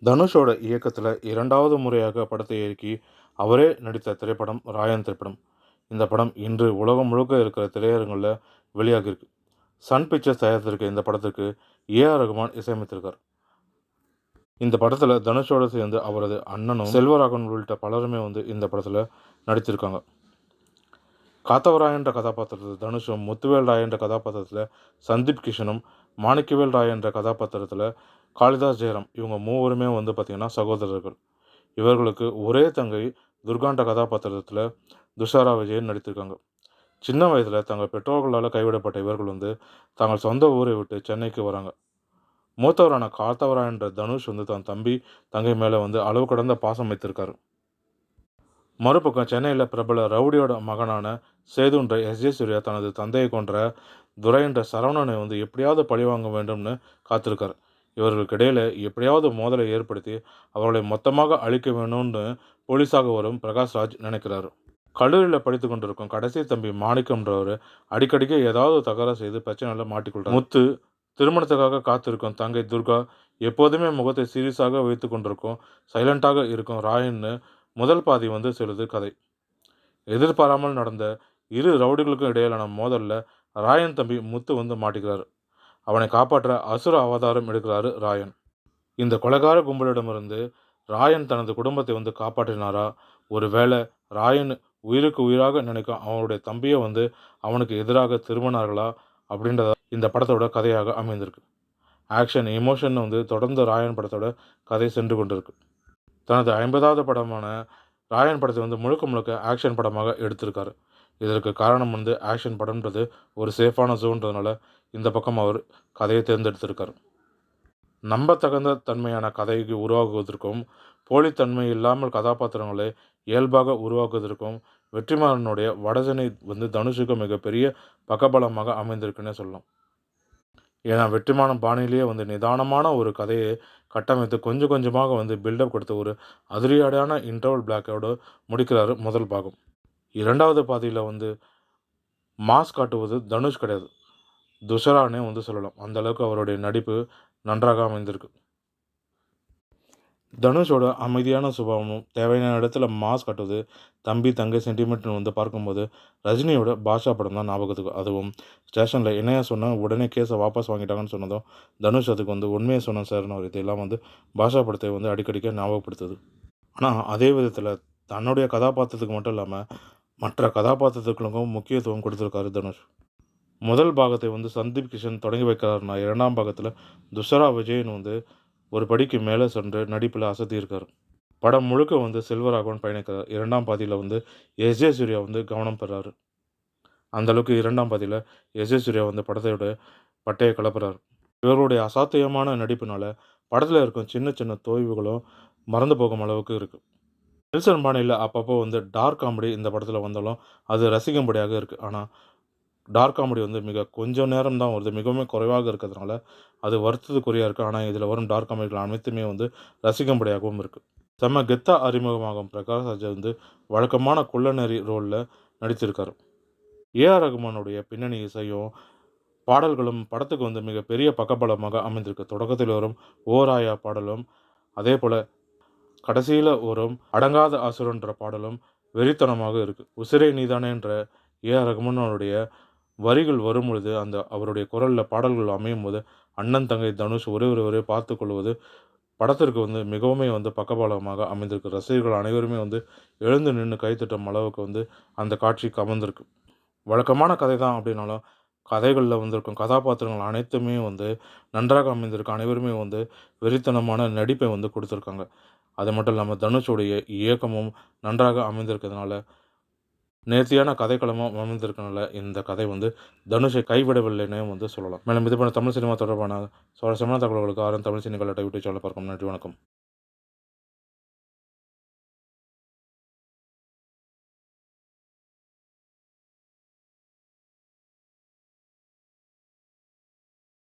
தனுஷோட இயக்கத்தில் 2வது முறையாக படத்தை இயக்கி அவரே நடித்த திரைப்படம் ராயன் திரைப்படம். இந்த படம் இன்று உலகம் முழுக்க இருக்கிற திரையரங்குகளில் வெளியாகிருக்கு. சன் பிக்சர்ஸ் தயாரித்திருக்க இந்த படத்துக்கு ஏஆர் ரகுமான் இசையமைத்திருக்கார். இந்த படத்தில் தனுஷோடு சேர்ந்து அவரது அண்ணனும் செல்வராகவன் உள்ளிட்ட பலருமே இந்த படத்தில் நடித்திருக்காங்க. காத்தவராயன் என்ற கதாபாத்திரத்தில் தனுஷும், முத்துவேல் ராய் என்ற கதாபாத்திரத்தில் சந்தீப் கிஷனும், மாணிக்கவேல் ராய் என்ற கதாபாத்திரத்தில் காளிதாஸ் ஜெயராம் இவங்க மூவருமே பார்த்திங்கன்னா சகோதரர்கள். இவர்களுக்கு ஒரே தங்கை துர்கான்ற கதாபாத்திரத்தில் துஷாரா விஜயன் நடித்திருக்காங்க. சின்ன வயதில் தங்கள் பெற்றோர்களால் கைவிடப்பட்ட இவர்கள் தங்கள் சொந்த ஊரை விட்டு சென்னைக்கு வராங்க. மூத்தவரான காத்தவராயன் என்ற தனுஷ் தன் தம்பி தங்கை மேலே அளவு கடந்த பாசம் வைத்திருக்காரு. மறுபக்கம் சென்னையில் பிரபல ரவுடியோட மகனான சேதுன்ற எஸ்ஜே சூர்யா தனது தந்தையை கொன்ற துரை என்ற சரவணனை எப்படியாவது பழிவாங்க வேண்டும்னு காத்திருக்கார். இவர்களுக்கு இடையில் எப்படியாவது மோதலை ஏற்படுத்தி அவர்களை மொத்தமாக அழிக்க வேணும்னு போலீஸாக வரும் பிரகாஷ்ராஜ் நினைக்கிறாரு. கல்லூரியில் படித்து கொண்டிருக்கும் கடைசி தம்பி மாணிக்கம்ன்றவர் அடிக்கடிக்கு ஏதாவது தகராறு செய்து பிரச்சனையில் மாட்டிக்கொள்கிறார். முத்து திருமணத்துக்காக காத்திருக்கும் தங்கை துர்கா எப்போதுமே முகத்தை சீரியஸாக வைத்து கொண்டிருக்கும் சைலண்டாக இருக்கும் ராயன்னு முதல் பாதி சொல்லுது கதை. எதிர்பாராமல் நடந்த இரு ரவுடிகளுக்கும் இடையிலான மோதலில் ராயன் தம்பி முத்து மாட்டிக்கிறார். அவனை காப்பாற்ற அசுர அவதாரம் எடுக்கிறாரு ராயன். இந்த கொலைகார கும்பலிடமிருந்து ராயன் தனது குடும்பத்தை காப்பாற்றினாரா, ஒரு வேளை ராயன் உயிருக்கு உயிராக நினைக்கும் அவனுடைய தம்பியை அவனுக்கு எதிராக திரும்பினார்களா அப்படின்றத இந்த படத்தோட கதையாக அமைந்திருக்கு. ஆக்ஷன் எமோஷன் தொடர்ந்து ராயன் படத்தோட கதை சென்று கொண்டிருக்கு. தனது 50வது படமான ராயன் படத்தை முழுக்க முழுக்க ஆக்ஷன் படமாக எடுத்திருக்காரு. இதற்கு காரணம் ஆக்ஷன் படம்ன்றது ஒரு சேஃபான ஜோன்றதுனால இந்த பக்கம் அவர் கதையை தேர்ந்தெடுத்திருக்கார். நம்பத்தகுந்த தன்மையான கதைக்கு உருவாக்குவதற்கும் போலித்தன்மை இல்லாமல் கதாபாத்திரங்களை இயல்பாக உருவாக்குவதற்கும் வெற்றிமாறனுடைய வடசென்னை தனுஷுக்கு மிகப்பெரிய பக்கபலமாக அமைந்திருக்குன்னே சொல்லலாம். ஏன்னா வெற்றிமாறன் பாணியிலேயே நிதானமான ஒரு கதையை கட்டமைத்து கொஞ்சம் கொஞ்சமாக பில்டப் கொடுத்த ஒரு அதிரடியான இன்டர்வல் பிளாக்கோடு முடிக்கிறாரு முதல் பாகம். 2வது பாதியில் மாஸ் காட்டுவது தனுஷ் கிடையாது, துஷரானே சொல்லலாம். அந்தளவுக்கு அவருடைய நடிப்பு நன்றாக அமைந்திருக்கு. தனுஷோட அமைதியான சுபாவமும் தேவையான இடத்துல மாஸ் காட்டுவது, தம்பி தங்கை சென்டிமெண்ட்னு பார்க்கும்போது ரஜினியோட பாஷா படம் தான் ஞாபகத்துக்கு. அதுவும் ஸ்டேஷனில் என்னையா சொன்னால் உடனே கேஸை வாபஸ் வாங்கிட்டாங்கன்னு சொன்னதும் தனுஷ் அதுக்கு உண்மையை சொன்னேன் சார்னு ஒரு இதெல்லாம் பாஷா படத்தை அடிக்கடிக்க ஞாபகப்படுத்துது. ஆனால் அதே விதத்தில் தன்னுடைய கதாபாத்திரத்துக்கு மட்டும் இல்லாமல் மற்ற கதாபாத்திரத்துக்களுக்கும் முக்கியத்துவம் கொடுத்துருக்காரு தனுஷ். முதல் பாகத்தை சந்தீப் கிஷன் தொடங்கி வைக்கிறாருன்னா 2ஆம் பாகத்தில் துஷரா விஜயன் ஒரு படிக்கு மேலே சென்று நடிப்பில் அசத்தியிருக்கார். படம் முழுக்க செல்வராகவன் பயணிக்கிறார். 2ஆம் பாதியில் எஸ்ஜே சூர்யா கவனம் பெறாரு. அந்தளவுக்கு 2ஆம் பாதியில் எஸ்ஜே சூர்யா படத்தையோட பட்டையை கலப்புறார். இவருடைய அசாத்தியமான நடிப்பினால் படத்தில் இருக்கும் சின்ன சின்ன தோய்வுகளும் மறந்து போகும் அளவுக்கு இருக்குது. நெல்சன் பாணியில் அப்பப்போ டார்க் காமெடி இந்த படத்தில் வந்தாலும் அது ரசிக்கும்படியாக இருக்குது. ஆனால் டார்க் காமெடி மிக கொஞ்சம் நேரம் தான் வருது, மிகவும் குறைவாக இருக்கிறதுனால அது வருத்தத்துக்குரியாக இருக்குது. ஆனால் இதில் வரும் டார்க் காமெடிகள் அனைத்துமே ரசிக்கும்படியாகவும் இருக்குது. செம்ம கெத்தா அறிமுகமாகும் பிரகாஷ்ராஜ் வழக்கமான குள்ளநெறி ரோலில் நடித்திருக்காரு. ஏஆர் ரகுமானுடைய பின்னணி இசையும் பாடல்களும் படத்துக்கு மிகப்பெரிய பக்கபலமாக அமைந்திருக்கு. தொடக்கத்தில் வரும் ஓராயா பாடலும், அதே போல் கடைசியில் வரும் அடங்காத அசுரன்ற பாடலும் வெறித்தனமாக இருக்குது. உசிரை நீதானே என்ற ஏஆர் ரகுமானுடைய வரிகள் வரும் பொழுது அவருடைய குரலில் பாடல்கள் அமையும் போது அண்ணன் தங்கை தனுஷ் ஒரே பார்த்து கொள்வது படத்திற்கு மிகவுமே பக்கபலமாக அமைந்திருக்கு. ரசிகர்கள் அனைவருமே எழுந்து நின்று கைத்தட்டும் அளவுக்கு அந்த காட்சிக்கு அமர்ந்திருக்கு. வழக்கமான கதை தான் அப்படின்னாலும் கதைகளில் இருக்கும் கதாபாத்திரங்கள் அனைத்துமே நன்றாக அமைந்திருக்கு. அனைவருமே வெறித்தனமான நடிப்பை கொடுத்துருக்காங்க. அது மட்டும் இல்லாமல் தனுஷோடைய இயக்கமும் நன்றாக அமைந்திருக்கிறதுனால, நேர்த்தியான கதைக்களமும் அமைந்திருக்கனால இந்த கதை தனுஷை கைவிடவில்லைன்னு சொல்லலாம். மேலும் இது போன்ற தமிழ் சினிமா தொடர்பான சுவாரஸ்யமான தகவல்களுக்கு தமிழ் சினிமா யூடியூப் சேனலை பார்க்கும். நன்றி, வணக்கம்.